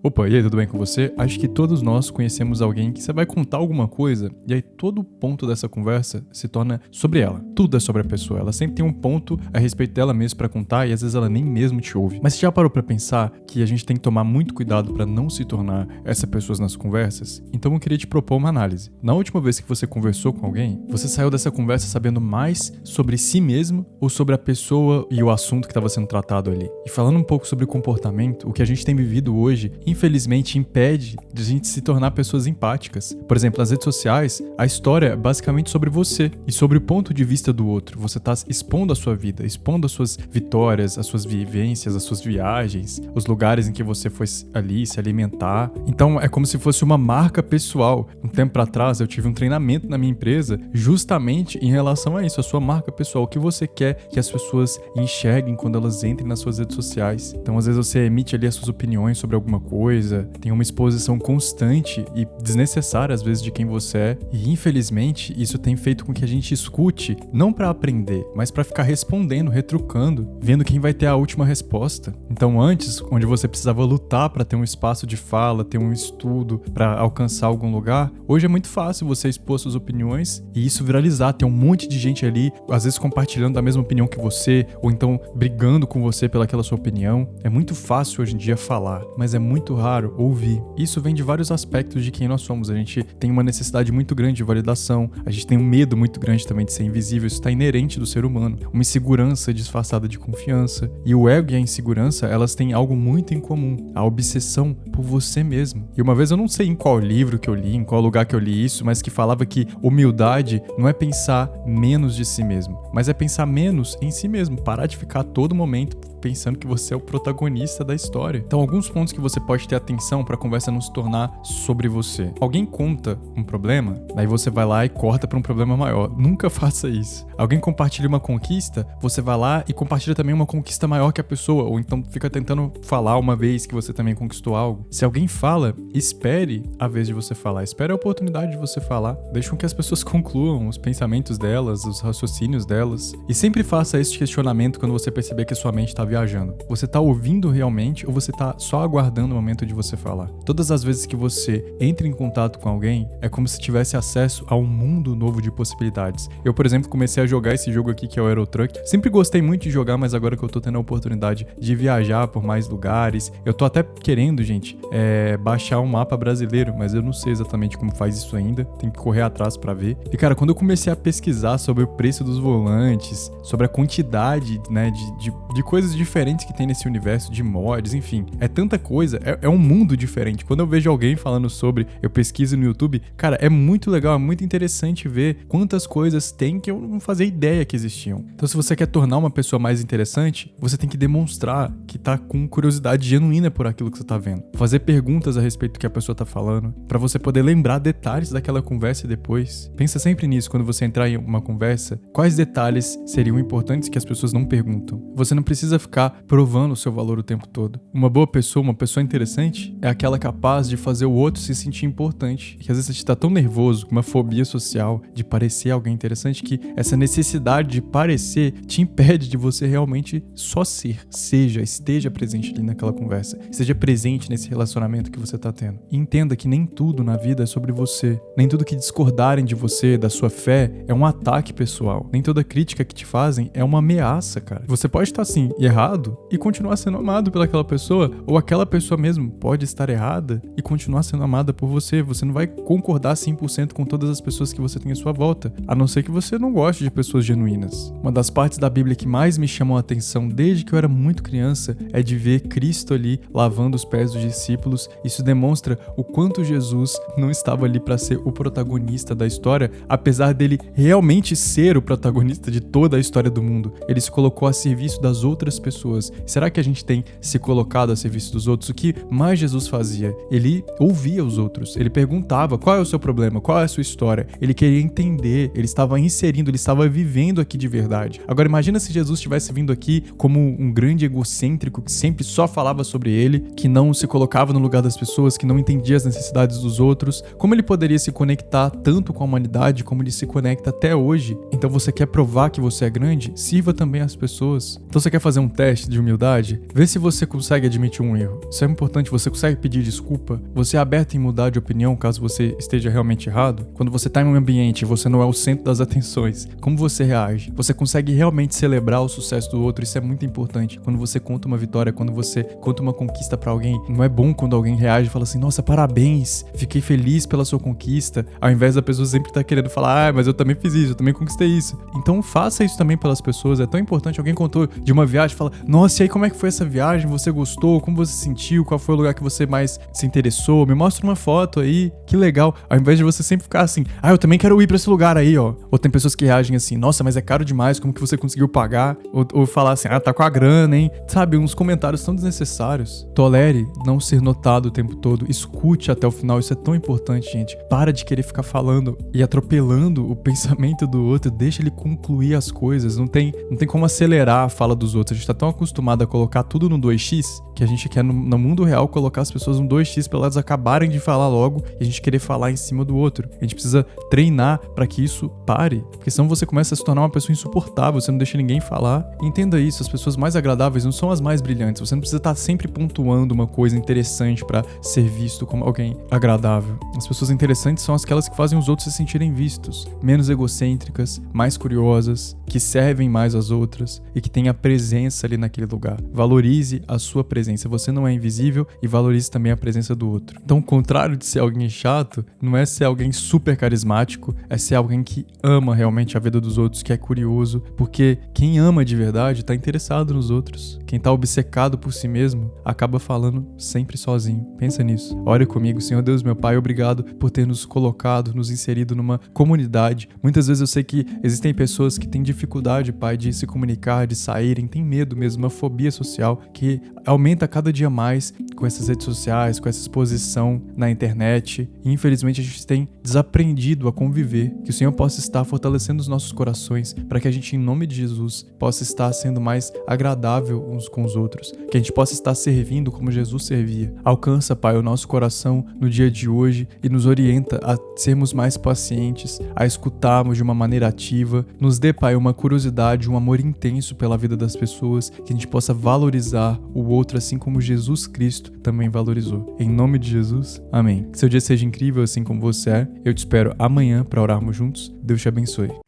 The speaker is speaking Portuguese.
Opa, e aí, tudo bem com você? Acho que todos nós conhecemos alguém que você vai contar alguma coisa e aí todo ponto dessa conversa se torna sobre ela. Tudo é sobre a pessoa. Ela sempre tem um ponto a respeito dela mesma pra contar e às vezes ela nem mesmo te ouve. Mas você já parou pra pensar que a gente tem que tomar muito cuidado pra não se tornar essa pessoa nas conversas? Então eu queria te propor uma análise. Na última vez que você conversou com alguém, você saiu dessa conversa sabendo mais sobre si mesmo ou sobre a pessoa e o assunto que estava sendo tratado ali? E falando um pouco sobre comportamento, o que a gente tem vivido hoje, infelizmente, impede de a gente se tornar pessoas empáticas. Por exemplo, nas redes sociais, a história é basicamente sobre você e sobre o ponto de vista do outro. Você está expondo a sua vida, expondo as suas vitórias, as suas vivências, as suas viagens, os lugares em que você foi ali se alimentar. Então, é como se fosse uma marca pessoal. Um tempo atrás, eu tive um treinamento na minha empresa justamente em relação a isso, a sua marca pessoal, o que você quer que as pessoas enxerguem quando elas entrem nas suas redes sociais. Então, às vezes você emite ali as suas opiniões sobre alguma coisa, tem uma exposição constante e desnecessária às vezes de quem você é, e infelizmente isso tem feito com que a gente escute não pra aprender, mas pra ficar respondendo, retrucando, vendo quem vai ter a última resposta. Então antes, onde você precisava lutar pra ter um espaço de fala, ter um estudo pra alcançar algum lugar, hoje é muito fácil você expor suas opiniões e isso viralizar, ter um monte de gente ali, às vezes compartilhando da mesma opinião que você, ou então brigando com você pelaquela sua opinião. É muito fácil hoje em dia falar, mas é muito raro ouvir. Isso vem de vários aspectos de quem nós somos. A gente tem uma necessidade muito grande de validação, a gente tem um medo muito grande também de ser invisível, isso está inerente do ser humano. Uma insegurança disfarçada de confiança. E o ego e a insegurança, elas têm algo muito em comum, a obsessão por você mesmo. E uma vez, eu não sei em qual livro que eu li, em qual lugar que eu li isso, mas que falava que humildade não é pensar menos de si mesmo, mas é pensar menos em si mesmo, parar de ficar a todo momento pensando que você é o protagonista da história. Então, alguns pontos que você pode ter atenção para a conversa não se tornar sobre você. Alguém conta um problema, daí você vai lá e corta para um problema maior. Nunca faça isso. Alguém compartilha uma conquista, você vai lá e compartilha também uma conquista maior que a pessoa, ou então fica tentando falar uma vez que você também conquistou algo. Se alguém fala, espere a vez de você falar, espere a oportunidade de você falar. Deixe com que as pessoas concluam os pensamentos delas, os raciocínios delas. E sempre faça esse questionamento quando você perceber que a sua mente está viajando. Você tá ouvindo realmente ou você tá só aguardando o momento de você falar? Todas as vezes que você entra em contato com alguém, é como se tivesse acesso a um mundo novo de possibilidades. Eu, por exemplo, comecei a jogar esse jogo aqui que é o Euro Truck. Sempre gostei muito de jogar, mas agora que eu tô tendo a oportunidade de viajar por mais lugares, eu tô até querendo, gente, baixar um mapa brasileiro, mas eu não sei exatamente como faz isso ainda. Tem que correr atrás pra ver. E, cara, quando eu comecei a pesquisar sobre o preço dos volantes, sobre a quantidade, né, de coisas diferentes que tem nesse universo, de mods, enfim, é tanta coisa, é um mundo diferente. Quando eu vejo alguém falando sobre, eu pesquiso no YouTube, cara, é muito legal, é muito interessante ver quantas coisas tem que eu não fazia ideia que existiam. Então, se você quer tornar uma pessoa mais interessante, você tem que demonstrar que tá com curiosidade genuína por aquilo que você tá vendo. Fazer perguntas a respeito do que a pessoa tá falando, pra você poder lembrar detalhes daquela conversa depois. Pensa sempre nisso, quando você entrar em uma conversa, quais detalhes seriam importantes que as pessoas não perguntam. Você não precisa ficar provando o seu valor o tempo todo. Uma boa pessoa, uma pessoa interessante, é aquela capaz de fazer o outro se sentir importante. Que às vezes você está tão nervoso, com uma fobia social de parecer alguém interessante, que essa necessidade de parecer te impede de você realmente só ser. Esteja presente ali naquela conversa. Esteja presente nesse relacionamento que você está tendo. E entenda que nem tudo na vida é sobre você. Nem tudo que discordarem de você, da sua fé, é um ataque pessoal. Nem toda crítica que te fazem é uma ameaça, cara. Você pode estar assim, errado, e continuar sendo amado pelaquela pessoa, ou aquela pessoa mesmo pode estar errada e continuar sendo amada por você. Você não vai concordar 100% com todas as pessoas que você tem à sua volta, a não ser que você não goste de pessoas genuínas. Uma das partes da Bíblia que mais me chamou a atenção desde que eu era muito criança é de ver Cristo ali lavando os pés dos discípulos. Isso demonstra o quanto Jesus não estava ali para ser o protagonista da história, apesar dele realmente ser o protagonista de toda a história do mundo. Ele se colocou a serviço das outras pessoas. Será que a gente tem se colocado a serviço dos outros? O que mais Jesus fazia? Ele ouvia os outros, ele perguntava qual é o seu problema, qual é a sua história, ele queria entender, ele estava inserindo, ele estava vivendo aqui de verdade. Agora imagina se Jesus tivesse vindo aqui como um grande egocêntrico que sempre só falava sobre ele, que não se colocava no lugar das pessoas, que não entendia as necessidades dos outros. Como ele poderia se conectar tanto com a humanidade como ele se conecta até hoje? Então você quer provar que você é grande? Sirva também as pessoas. Então você quer fazer um teste de humildade, vê se você consegue admitir um erro. Isso é importante, você consegue pedir desculpa, você é aberto em mudar de opinião caso você esteja realmente errado. Quando você tá em um ambiente e você não é o centro das atenções, como você reage? Você consegue realmente celebrar o sucesso do outro? Isso é muito importante. Quando você conta uma vitória, quando você conta uma conquista pra alguém, não é bom quando alguém reage e fala assim, nossa, parabéns, fiquei feliz pela sua conquista, ao invés da pessoa sempre estar querendo falar, mas eu também fiz isso, eu também conquistei isso. Então faça isso também pelas pessoas, é tão importante. Alguém contou de uma viagem, fala, nossa, e aí como é que foi essa viagem? Você gostou? Como você se sentiu? Qual foi o lugar que você mais se interessou? Me mostra uma foto aí, que legal. Ao invés de você sempre ficar assim, eu também quero ir pra esse lugar aí, ó. Ou tem pessoas que reagem assim, nossa, mas é caro demais, como que você conseguiu pagar? Ou falar assim, tá com a grana, hein? Sabe, uns comentários tão desnecessários. Tolere não ser notado o tempo todo, escute até o final, isso é tão importante, gente. Para de querer ficar falando e atropelando o pensamento do outro, deixa ele concluir as coisas, não tem como acelerar a fala dos outros. A gente tá tão acostumado a colocar tudo no 2x, que a gente quer no mundo real colocar as pessoas no 2x pra elas acabarem de falar logo e a gente querer falar em cima do outro. A gente precisa treinar pra que isso pare, porque senão você começa a se tornar uma pessoa insuportável, você não deixa ninguém falar. Entenda isso, as pessoas mais agradáveis não são as mais brilhantes, você não precisa estar sempre pontuando uma coisa interessante pra ser visto como alguém agradável. As pessoas interessantes são aquelas que fazem os outros se sentirem vistos, menos egocêntricas, mais curiosas, que servem mais às outras e que têm a presença ali naquele lugar. Valorize a sua presença, você não é invisível, e valorize também a presença do outro. Então, o contrário de ser alguém chato, não é ser alguém super carismático, é ser alguém que ama realmente a vida dos outros, que é curioso, porque quem ama de verdade tá interessado nos outros. Quem tá obcecado por si mesmo acaba falando sempre sozinho. Pensa nisso. Ore comigo. Senhor Deus, meu Pai, obrigado por ter nos colocado, nos inserido numa comunidade. Muitas vezes eu sei que existem pessoas que têm dificuldade, Pai, de se comunicar, de saírem, tem medo mesmo, uma fobia social que aumenta cada dia mais com essas redes sociais, com essa exposição na internet. E infelizmente a gente tem desaprendido a conviver. Que o Senhor possa estar fortalecendo os nossos corações para que a gente, em nome de Jesus, possa estar sendo mais agradável uns com os outros. Que a gente possa estar servindo como Jesus servia. Alcança, Pai, o nosso coração no dia de hoje e nos orienta a sermos mais pacientes, a escutarmos de uma maneira ativa. Nos dê, Pai, uma curiosidade, um amor intenso pela vida das pessoas, que a gente possa valorizar o outro assim como Jesus Cristo também valorizou. Em nome de Jesus, amém. Que seu dia seja incrível assim como você é. Eu te espero amanhã para orarmos juntos. Deus te abençoe.